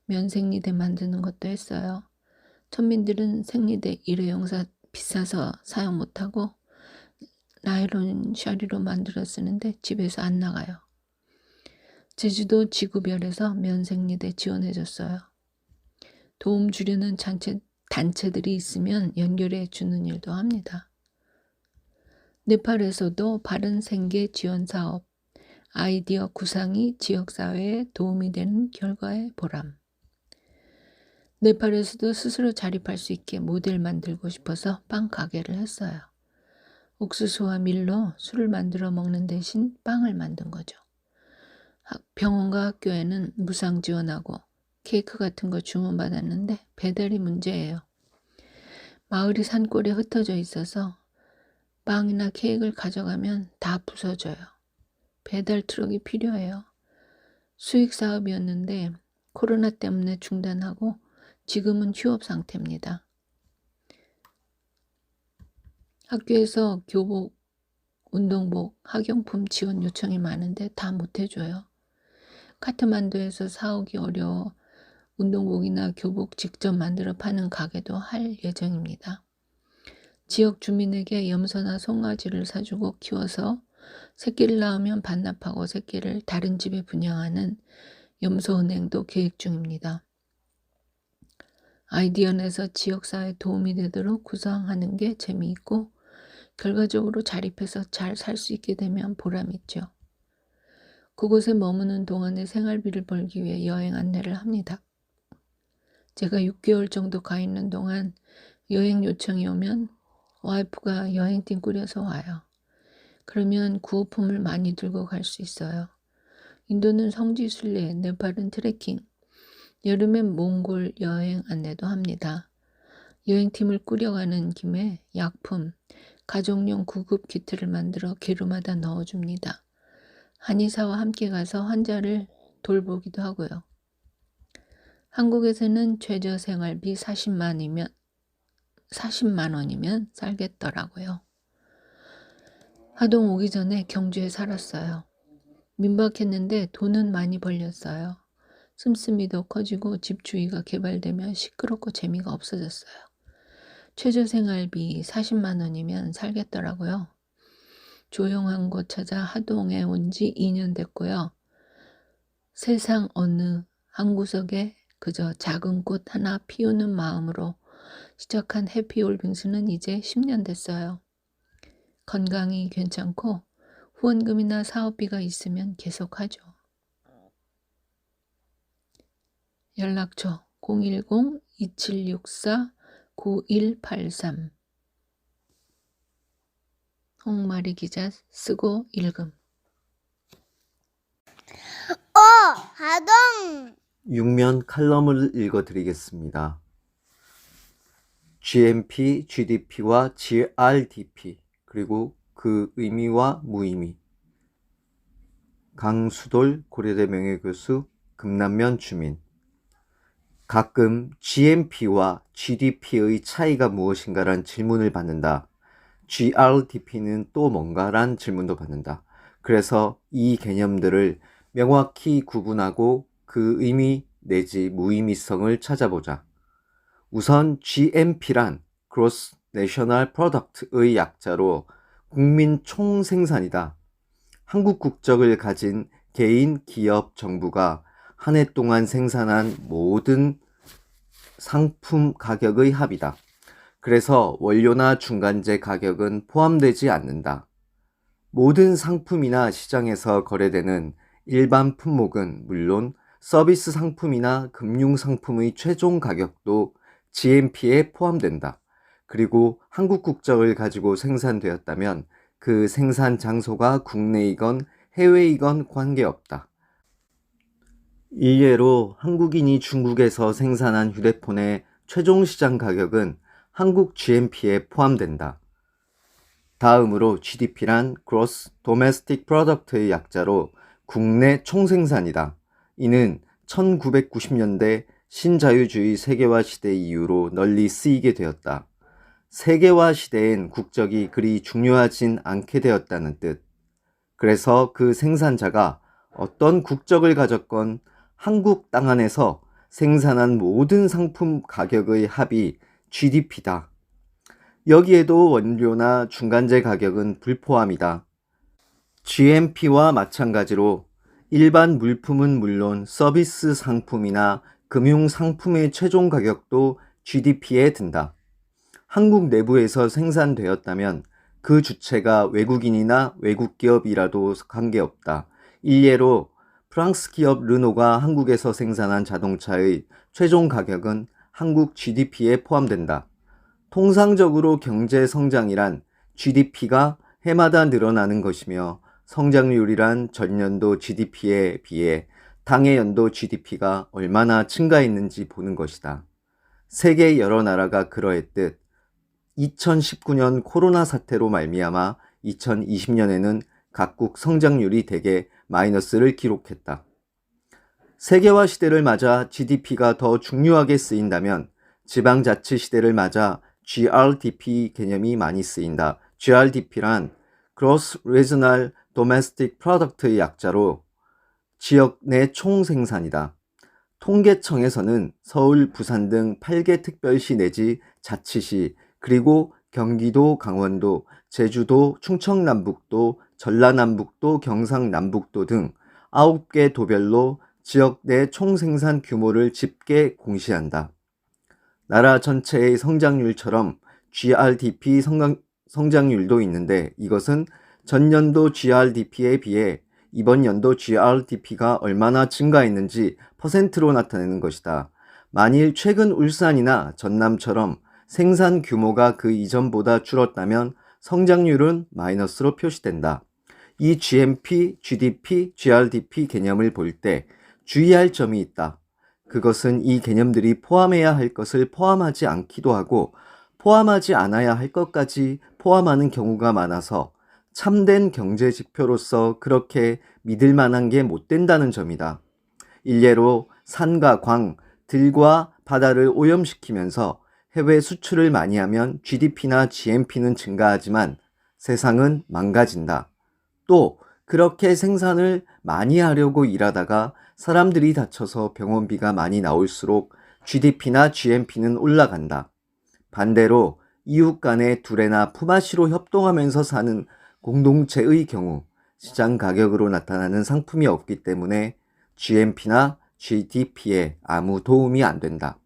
면생리대 만드는 것도 했어요. 천민들은 생리대 일회용사 비싸서 사용 못하고 나일론 샤리로 만들어 쓰는데 집에서 안 나가요. 제주도 지구별에서 면생리대 지원해줬어요. 도움 주려는 단체들이 있으면 연결해 주는 일도 합니다. 네팔에서도 바른생계 지원사업, 아이디어 구상이 지역사회에 도움이 되는 결과의 보람. 네팔에서도 스스로 자립할 수 있게 모델 만들고 싶어서 빵 가게를 했어요. 옥수수와 밀로 술을 만들어 먹는 대신 빵을 만든 거죠. 병원과 학교에는 무상 지원하고 케이크 같은 거 주문받았는데 배달이 문제예요. 마을이 산골에 흩어져 있어서 빵이나 케이크를 가져가면 다 부서져요. 배달 트럭이 필요해요. 수익 사업이었는데 코로나 때문에 중단하고 지금은 휴업 상태입니다. 학교에서 교복, 운동복, 학용품 지원 요청이 많은데 다 못해줘요. 카트만두에서 사오기 어려워 운동복이나 교복 직접 만들어 파는 가게도 할 예정입니다. 지역 주민에게 염소나 송아지를 사주고 키워서 새끼를 낳으면 반납하고 새끼를 다른 집에 분양하는 염소은행도 계획 중입니다. 아이디어 내서 지역사회에 도움이 되도록 구상하는 게 재미있고 결과적으로 자립해서 잘 살 수 있게 되면 보람있죠. 그곳에 머무는 동안에 생활비를 벌기 위해 여행 안내를 합니다. 제가 6개월 정도 가 있는 동안 여행 요청이 오면 와이프가 여행팀 꾸려서 와요. 그러면 구호품을 많이 들고 갈 수 있어요. 인도는 성지순례, 네팔은 트레킹, 여름엔 몽골 여행 안내도 합니다. 여행팀을 꾸려가는 김에 약품, 가족용 구급 키트를 만들어 기루마다 넣어줍니다. 한의사와 함께 가서 환자를 돌보기도 하고요. 한국에서는 최저생활비 40만 원이면 살겠더라고요. 하동 오기 전에 경주에 살았어요. 민박했는데 돈은 많이 벌렸어요. 씀씀이도 커지고 집 주위가 개발되면 시끄럽고 재미가 없어졌어요. 최저생활비 40만 원이면 살겠더라고요. 조용한 곳 찾아 하동에 온 지 2년 됐고요. 세상 어느 한 구석에 그저 작은 꽃 하나 피우는 마음으로 시작한 해피올빙스는 이제 10년 됐어요. 건강이 괜찮고 후원금이나 사업비가 있으면 계속하죠. 연락처 2764-9183 홍마리 기자 쓰고 읽음. 하동 6면 칼럼을 읽어드리겠습니다. GNP, GDP와 GRDP, 그리고 그 의미와 무의미. 강수돌 고려대 명예교수, 금남면 주민. 가끔 GNP와 GDP의 차이가 무엇인가란 질문을 받는다. GRDP는 또 뭔가란 질문도 받는다. 그래서 이 개념들을 명확히 구분하고 그 의미 내지 무의미성을 찾아보자. 우선 GNP란 Gross National Product의 약자로 국민 총생산이다. 한국 국적을 가진 개인, 기업, 정부가 한 해 동안 생산한 모든 상품 가격의 합이다. 그래서 원료나 중간재 가격은 포함되지 않는다. 모든 상품이나 시장에서 거래되는 일반 품목은 물론 서비스 상품이나 금융 상품의 최종 가격도 GNP에 포함된다. 그리고 한국 국적을 가지고 생산되었다면 그 생산 장소가 국내이건 해외이건 관계없다. 일례로 한국인이 중국에서 생산한 휴대폰의 최종 시장 가격은 한국 GNP에 포함된다. 다음으로 GDP란 Gross Domestic Product의 약자로 국내 총생산이다. 이는 1990년대 신자유주의 세계화 시대 이후로 널리 쓰이게 되었다. 세계화 시대엔 국적이 그리 중요하진 않게 되었다는 뜻. 그래서 그 생산자가 어떤 국적을 가졌건 한국 땅 안에서 생산한 모든 상품 가격의 합이 GDP다. 여기에도 원료나 중간재 가격은 불포함이다. GNP와 마찬가지로 일반 물품은 물론 서비스 상품이나 금융 상품의 최종 가격도 GDP에 든다. 한국 내부에서 생산되었다면 그 주체가 외국인이나 외국 기업이라도 관계없다. 일례로 프랑스 기업 르노가 한국에서 생산한 자동차의 최종 가격은 한국 GDP에 포함된다. 통상적으로 경제 성장이란 GDP가 해마다 늘어나는 것이며 성장률이란 전년도 GDP에 비해 당해 연도 GDP가 얼마나 증가했는지 보는 것이다. 세계 여러 나라가 그러했듯 2019년 코로나 사태로 말미암아 2020년에는 각국 성장률이 대개 마이너스를 기록했다. 세계화 시대를 맞아 GDP가 더 중요하게 쓰인다면 지방자치 시대를 맞아 GRDP 개념이 많이 쓰인다. GRDP란 Gross Regional Domestic Product의 약자로 지역 내 총생산이다. 통계청에서는 서울, 부산 등 8개 특별시 내지 자치시, 그리고 경기도, 강원도, 제주도, 충청남북도, 전라남북도, 경상남북도 등 9개 도별로 지역 내 총생산 규모를 집계 공시한다. 나라 전체의 성장률처럼 GRDP 성장률도 있는데 이것은 전년도 GRDP에 비해 이번 연도 GRDP가 얼마나 증가했는지 퍼센트로 나타내는 것이다. 만일 최근 울산이나 전남처럼 생산 규모가 그 이전보다 줄었다면 성장률은 마이너스로 표시된다. 이 GNP, GDP, GRDP 개념을 볼 때 주의할 점이 있다. 그것은 이 개념들이 포함해야 할 것을 포함하지 않기도 하고 포함하지 않아야 할 것까지 포함하는 경우가 많아서 참된 경제 지표로서 그렇게 믿을 만한 게 못 된다는 점이다. 일례로 산과 광, 들과 바다를 오염시키면서 해외 수출을 많이 하면 GDP나 GNP는 증가하지만 세상은 망가진다. 또 그렇게 생산을 많이 하려고 일하다가 사람들이 다쳐서 병원비가 많이 나올수록 GDP나 GNP는 올라간다. 반대로 이웃 간에 두레나 품앗이로 협동하면서 사는 공동체의 경우 시장 가격으로 나타나는 상품이 없기 때문에 GNP나 GDP에 아무 도움이 안 된다.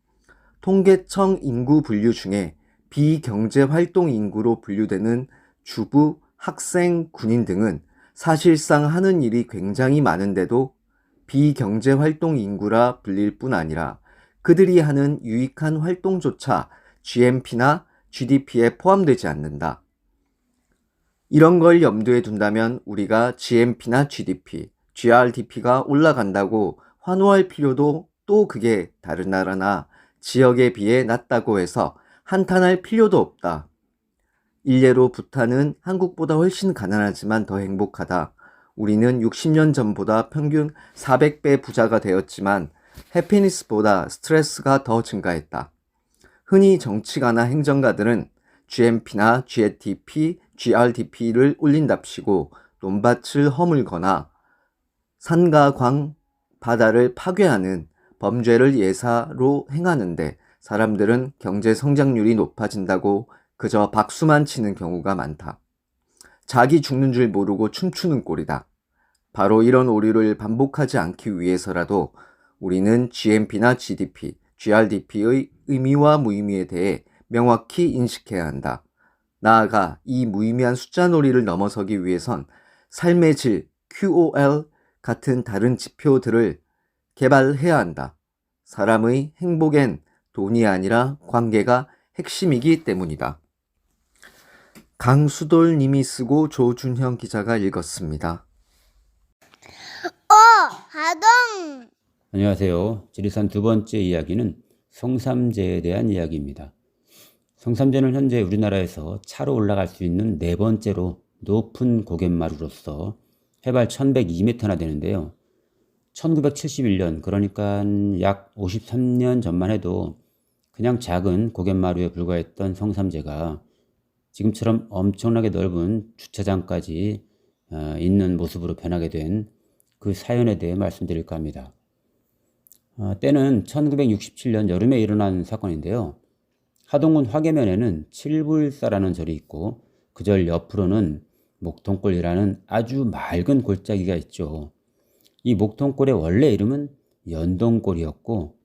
통계청 인구 분류 중에 비경제활동 인구로 분류되는 주부, 학생, 군인 등은 사실상 하는 일이 굉장히 많은데도 비경제활동 인구라 불릴 뿐 아니라 그들이 하는 유익한 활동조차 GNP나 GDP에 포함되지 않는다. 이런 걸 염두에 둔다면 우리가 GNP나 GDP, GRDP가 올라간다고 환호할 필요도 또 그게 다른 나라나 지역에 비해 낮다고 해서 한탄할 필요도 없다. 일례로 부탄은 한국보다 훨씬 가난하지만 더 행복하다. 우리는 60년 전보다 평균 400배 부자가 되었지만 해피니스보다 스트레스가 더 증가했다. 흔히 정치가나 행정가들은 GNP나 GDP, GRDP를 올린답시고 논밭을 허물거나 산과 광, 바다를 파괴하는 범죄를 예사로 행하는데 사람들은 경제 성장률이 높아진다고 그저 박수만 치는 경우가 많다. 자기 죽는 줄 모르고 춤추는 꼴이다. 바로 이런 오류를 반복하지 않기 위해서라도 우리는 GNP나 GDP, GRDP의 의미와 무의미에 대해 명확히 인식해야 한다. 나아가 이 무의미한 숫자 놀이를 넘어서기 위해선 삶의 질, QOL 같은 다른 지표들을 개발해야 한다. 사람의 행복엔 돈이 아니라 관계가 핵심이기 때문이다. 강수돌 님이 쓰고 조준형 기자가 읽었습니다. 하동 안녕하세요. 지리산 두 번째 이야기는 성삼제에 대한 이야기입니다. 성삼제는 현재 우리나라에서 차로 올라갈 수 있는 네 번째로 높은 고갯마루로서 해발 1102m나 되는데요. 1971년, 그러니까 약 53년 전만 해도 그냥 작은 고갯마루에 불과했던 성삼제가 지금처럼 엄청나게 넓은 주차장까지 있는 모습으로 변하게 된 그 사연에 대해 말씀드릴까 합니다. 때는 1967년 여름에 일어난 사건인데요. 하동군 화계면에는 칠불사라는 절이 있고 그 절 옆으로는 목통골이라는 아주 맑은 골짜기가 있죠. 이 목통골의 원래 이름은 연동골이었고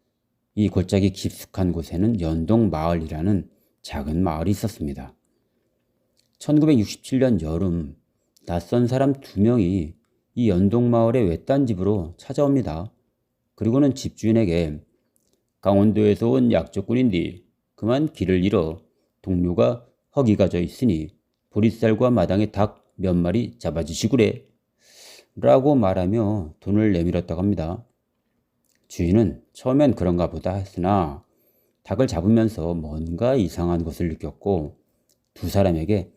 이 골짜기 깊숙한 곳에는 연동마을이라는 작은 마을이 있었습니다. 1967년 여름 낯선 사람 2명이 이 연동마을의 외딴 집으로 찾아옵니다. 그리고는 집주인에게 강원도에서 온 약초꾼인데 그만 길을 잃어 동료가 허기가 져 있으니 보리쌀과 마당에 닭 몇 마리 잡아주시구래 라고 말하며 돈을 내밀었다고 합니다. 주인은 처음엔 그런가 보다 했으나 닭을 잡으면서 뭔가 이상한 것을 느꼈고 두 사람에게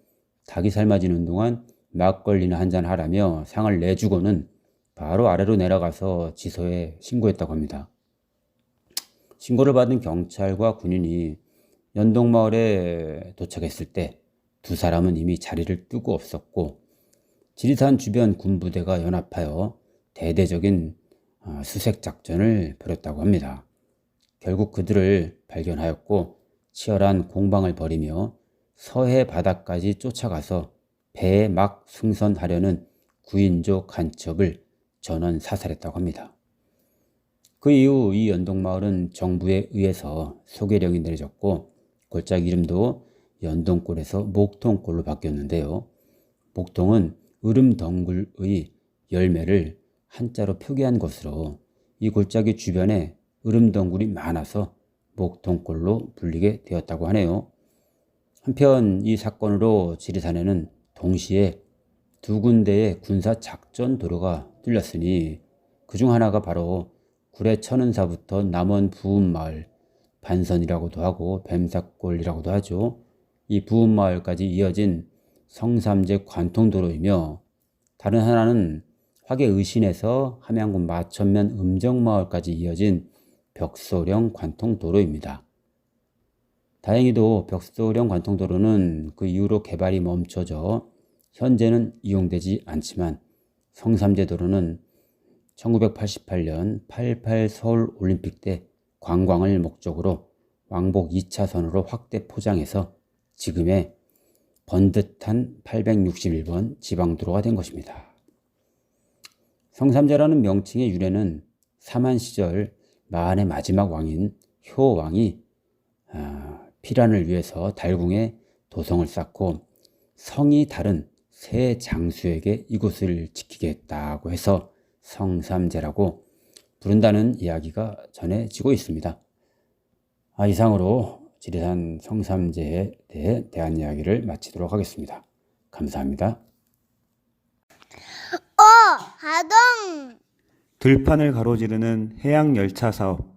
닭이 삶아지는 동안 막걸리나 한잔 하라며 상을 내주고는 바로 아래로 내려가서 지서에 신고했다고 합니다. 신고를 받은 경찰과 군인이 연동마을에 도착했을 때 두 사람은 이미 자리를 뜨고 없었고 지리산 주변 군부대가 연합하여 대대적인 수색작전을 벌였다고 합니다. 결국 그들을 발견하였고 치열한 공방을 벌이며 서해 바다까지 쫓아가서 배에 막 승선하려는 구인조 간첩을 전원 사살했다고 합니다. 그 이후 이 연동마을은 정부에 의해서 소개령이 내려졌고 골짜기 이름도 연동골에서 목통골로 바뀌었는데요. 목통은 으름덩굴의 열매를 한자로 표기한 것으로 이 골짜기 주변에 으름덩굴이 많아서 목통골로 불리게 되었다고 하네요. 한편 이 사건으로 지리산에는 동시에 두 군데의 군사 작전 도로가 뚫렸으니 그중 하나가 바로 구례 천은사부터 남원 부읍마을, 반선이라고도 하고 뱀사골이라고도 하죠. 이 부읍마을까지 이어진 성삼제 관통도로이며 다른 하나는 화계 의신에서 함양군 마천면 음정마을까지 이어진 벽소령 관통도로입니다. 다행히도 벽소령 관통도로는 그 이후로 개발이 멈춰져 현재는 이용되지 않지만 성삼제 도로는 1988년 88 서울 올림픽 때 관광을 목적으로 왕복 2차선으로 확대 포장해서 지금의 번듯한 861번 지방도로가 된 것입니다. 성삼제라는 명칭의 유래는 사만 시절 마한의 마지막 왕인 효왕이 피란을 위해서 달궁에 도성을 쌓고 성이 다른 세 장수에게 이곳을 지키게 했다고 해서 성삼제라고 부른다는 이야기가 전해지고 있습니다. 이상으로 지리산 성삼재에 대한 이야기를 마치도록 하겠습니다. 감사합니다. 하동 들판을 가로지르는 해양열차 사업.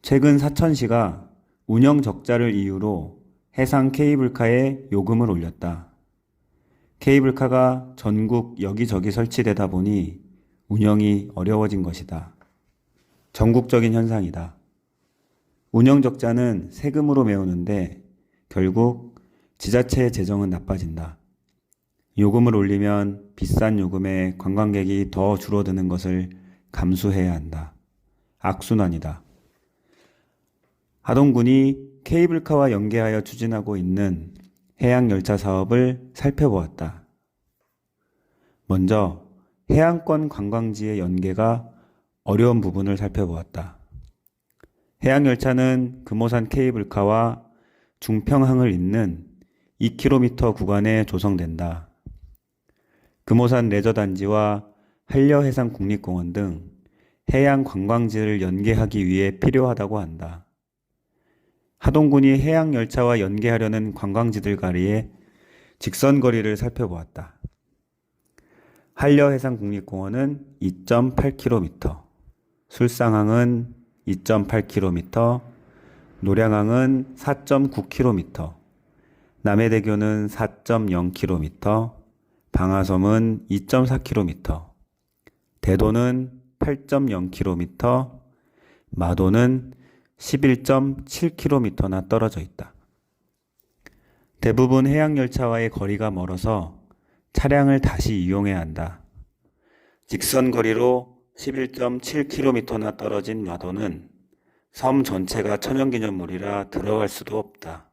최근 사천시가 운영 적자를 이유로 해상 케이블카에 요금을 올렸다. 케이블카가 전국 여기저기 설치되다 보니 운영이 어려워진 것이다. 전국적인 현상이다. 운영 적자는 세금으로 메우는데 결국 지자체의 재정은 나빠진다. 요금을 올리면 비싼 요금에 관광객이 더 줄어드는 것을 감수해야 한다. 악순환이다. 하동군이 케이블카와 연계하여 추진하고 있는 해양열차 사업을 살펴보았다. 먼저 해안권 관광지의 연계가 어려운 부분을 살펴보았다. 해양열차는 금오산 케이블카와 중평항을 잇는 2km 구간에 조성된다. 금오산 레저단지와 한려해상국립공원 등 해양 관광지를 연계하기 위해 필요하다고 한다. 하동군이 해양열차와 연계하려는 관광지들과의 직선거리를 살펴보았다. 한려해상국립공원은 2.8km, 술상항은 2.8km, 노량항은 4.9km, 남해대교는 4.0km, 방아섬은 2.4km, 대도는 8.0km, 마도는 11.7km나 떨어져 있다. 대부분 해양열차와의 거리가 멀어서 차량을 다시 이용해야 한다. 직선거리로 11.7km나 떨어진 마도는 섬 전체가 천연기념물이라 들어갈 수도 없다.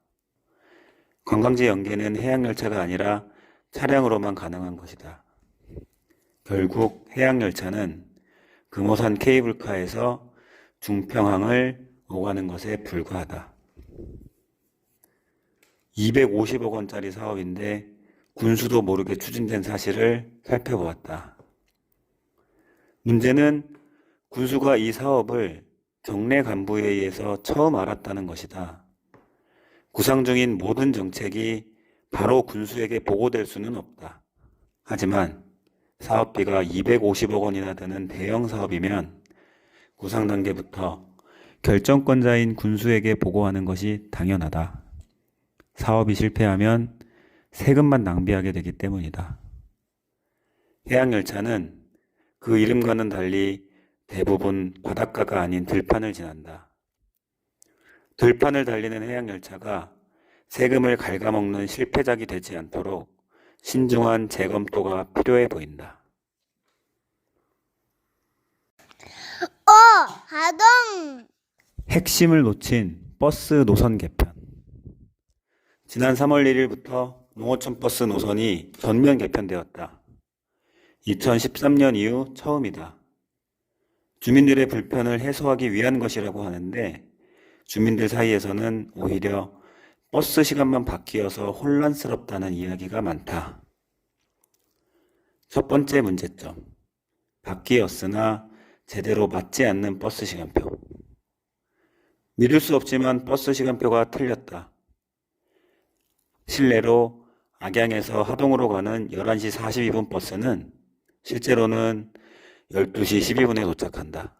관광지 연계는 해양열차가 아니라 차량으로만 가능한 것이다. 결국 해양열차는 금오산 케이블카에서 중평항을 오가는 것에 불과하다. 250억 원짜리 사업인데 군수도 모르게 추진된 사실을 살펴보았다. 문제는 군수가 이 사업을 정례 간부에 의해서 처음 알았다는 것이다. 구상 중인 모든 정책이 바로 군수에게 보고될 수는 없다. 하지만 사업비가 250억 원이나 드는 대형 사업이면 구상 단계부터 결정권자인 군수에게 보고하는 것이 당연하다. 사업이 실패하면 세금만 낭비하게 되기 때문이다. 해양열차는 그 이름과는 달리 대부분 바닷가가 아닌 들판을 지난다. 들판을 달리는 해양열차가 세금을 갉아먹는 실패작이 되지 않도록 신중한 재검토가 필요해 보인다. 하동 핵심을 놓친 버스 노선 개편. 지난 3월 1일부터 농어촌 버스 노선이 전면 개편되었다. 2013년 이후 처음이다. 주민들의 불편을 해소하기 위한 것이라고 하는데 주민들 사이에서는 오히려 버스 시간만 바뀌어서 혼란스럽다는 이야기가 많다. 첫 번째 문제점. 바뀌었으나 제대로 맞지 않는 버스 시간표. 믿을 수 없지만 버스 시간표가 틀렸다. 실내로 악양에서 하동으로 가는 11시 42분 버스는 실제로는 12시 12분에 도착한다.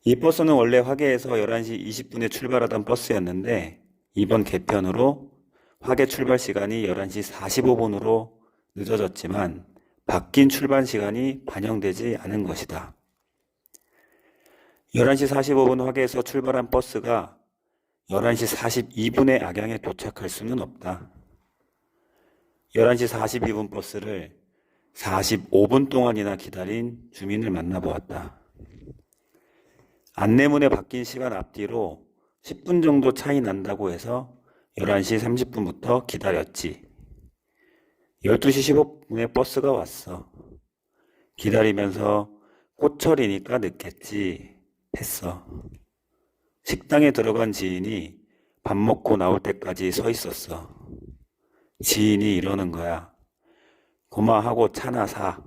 이 버스는 원래 화계에서 11시 20분에 출발하던 버스였는데 이번 개편으로 화계 출발 시간이 11시 45분으로 늦어졌지만 바뀐 출발 시간이 반영되지 않은 것이다. 11시 45분 화계에서 출발한 버스가 11시 42분에 악양에 도착할 수는 없다. 11시 42분 버스를 45분 동안이나 기다린 주민을 만나보았다. 안내문에 바뀐 시간 앞뒤로 10분 정도 차이 난다고 해서 11시 30분부터 기다렸지. 12시 15분에 버스가 왔어. 기다리면서 꽃철이니까 늦겠지 했어. 식당에 들어간 지인이 밥 먹고 나올 때까지 서 있었어. 지인이 이러는 거야. 고마하고 차나 사.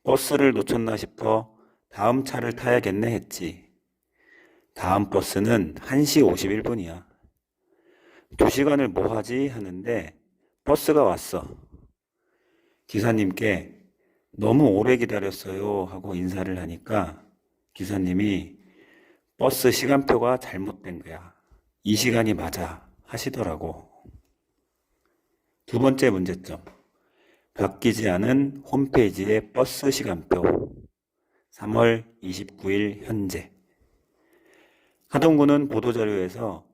버스를 놓쳤나 싶어 다음 차를 타야겠네 했지. 다음 버스는 1시 51분이야. 2시간을 뭐 하지? 하는데 버스가 왔어. 기사님께 너무 오래 기다렸어요 하고 인사를 하니까 기사님이 버스 시간표가 잘못된 거야. 이 시간이 맞아 하시더라고. 두 번째 문제점. 바뀌지 않은 홈페이지의 버스 시간표. 3월 29일 현재. 하동구는 보도자료에서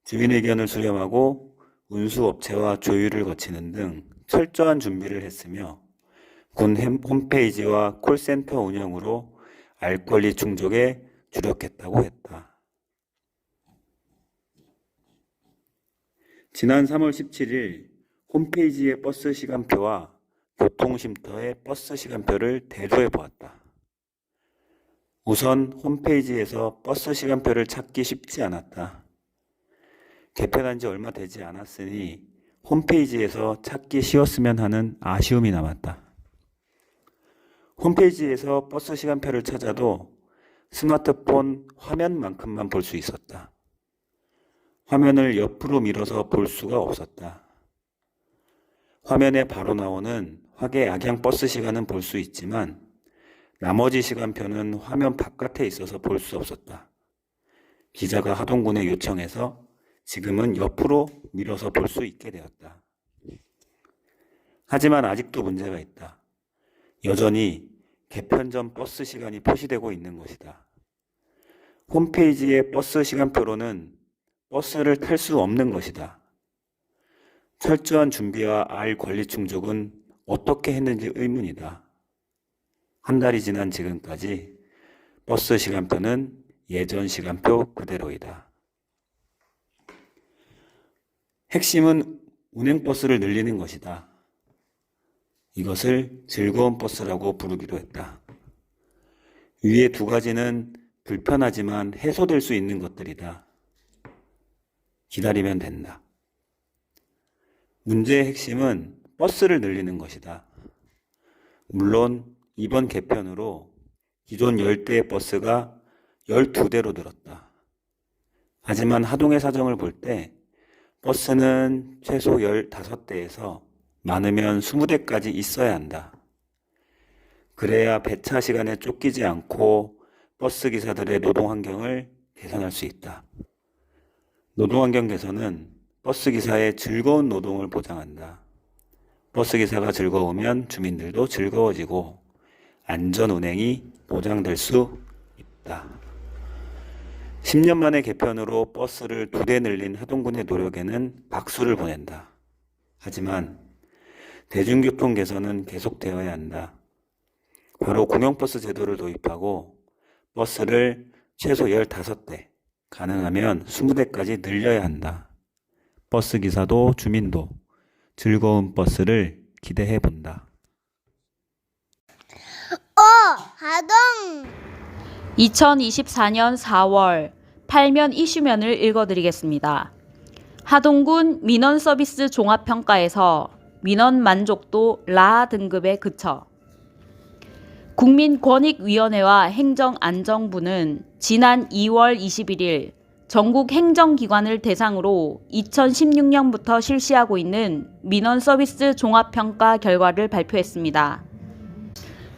주민 의견을 수렴하고 운수업체와 조율을 거치는 등 철저한 준비를 했으며 군 홈페이지와 콜센터 운영으로 알 권리 충족에 주력했다고 했다. 지난 3월 17일 홈페이지의 버스 시간표와 교통쉼터의 버스 시간표를 대조해 보았다. 우선 홈페이지에서 버스 시간표를 찾기 쉽지 않았다. 개편한 지 얼마 되지 않았으니 홈페이지에서 찾기 쉬웠으면 하는 아쉬움이 남았다. 홈페이지에서 버스 시간표를 찾아도 스마트폰 화면만큼만 볼 수 있었다. 화면을 옆으로 밀어서 볼 수가 없었다. 화면에 바로 나오는 화계 약양 버스 시간은 볼 수 있지만 나머지 시간표는 화면 바깥에 있어서 볼 수 없었다. 기자가 하동군에 요청해서 지금은 옆으로 밀어서 볼 수 있게 되었다. 하지만 아직도 문제가 있다. 여전히 개편 전 버스 시간이 표시되고 있는 것이다. 홈페이지의 버스 시간표로는 버스를 탈 수 없는 것이다. 철저한 준비와 알 권리 충족은 어떻게 했는지 의문이다. 한 달이 지난 지금까지 버스 시간표는 예전 시간표 그대로이다. 핵심은 운행버스를 늘리는 것이다. 이것을 즐거운 버스라고 부르기도 했다. 위에 두 가지는 불편하지만 해소될 수 있는 것들이다. 기다리면 된다. 문제의 핵심은 버스를 늘리는 것이다. 물론 이번 개편으로 기존 10대의 버스가 12대로 늘었다. 하지만 하동의 사정을 볼 때 버스는 최소 15대에서 많으면 20대까지 있어야 한다. 그래야 배차 시간에 쫓기지 않고 버스 기사들의 노동 환경을 개선할 수 있다. 노동 환경 개선은 버스 기사의 즐거운 노동을 보장한다. 버스 기사가 즐거우면 주민들도 즐거워지고 안전 운행이 보장될 수 있다. 10년 만의 개편으로 버스를 2대 늘린 하동군의 노력에는 박수를 보낸다. 하지만 대중교통 개선은 계속되어야 한다. 바로 공영버스 제도를 도입하고 버스를 최소 15대, 가능하면 20대까지 늘려야 한다. 버스 기사도 주민도 즐거운 버스를 기대해 본다. 하동 2024년 4월 8면 이슈면을 읽어드리겠습니다. 하동군 민원서비스 종합평가에서 민원 만족도 라 등급에 그쳐 국민권익위원회와 행정안정부는 지난 2월 21일 전국 행정기관을 대상으로 2016년부터 실시하고 있는 민원서비스 종합평가 결과를 발표했습니다.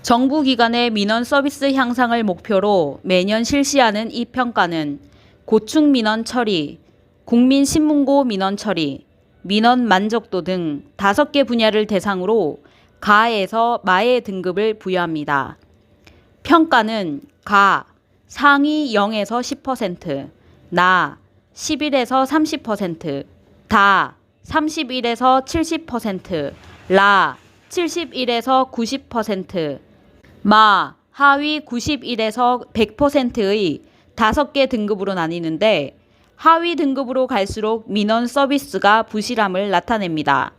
정부 기관의 민원 서비스 향상을 목표로 매년 실시하는 이 평가는 고충 민원 처리, 국민신문고 민원 처리, 민원 만족도 등 5개 분야를 대상으로 가에서 마의 등급을 부여합니다. 평가는 가, 상위 0에서 10%, 나, 11에서 30%, 다, 31에서 70%, 라, 71에서 90%, 마, 하위 91에서 100%의 5개 등급으로 나뉘는데 하위 등급으로 갈수록 민원 서비스가 부실함을 나타냅니다.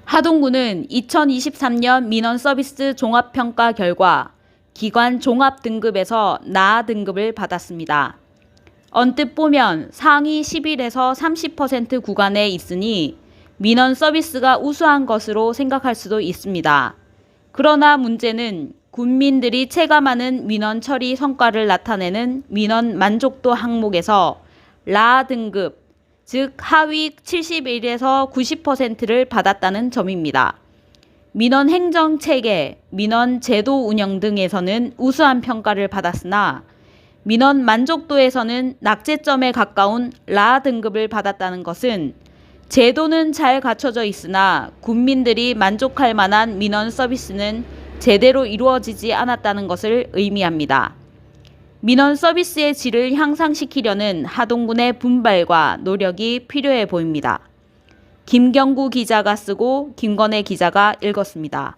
하동구는 2023년 민원 서비스 종합평가 결과 기관 종합 등급에서 나 등급을 받았습니다. 언뜻 보면 상위 11에서 30% 구간에 있으니 민원 서비스가 우수한 것으로 생각할 수도 있습니다. 그러나 문제는 군민들이 체감하는 민원 처리 성과를 나타내는 민원 만족도 항목에서 라 등급, 즉 하위 71에서 90%를 받았다는 점입니다. 민원 행정 체계, 민원 제도 운영 등에서는 우수한 평가를 받았으나 민원 만족도에서는 낙제점에 가까운 라 등급을 받았다는 것은 제도는 잘 갖춰져 있으나 국민들이 만족할 만한 민원 서비스는 제대로 이루어지지 않았다는 것을 의미합니다. 민원 서비스의 질을 향상시키려는 하동군의 분발과 노력이 필요해 보입니다. 김경구 기자가 쓰고 김건혜 기자가 읽었습니다.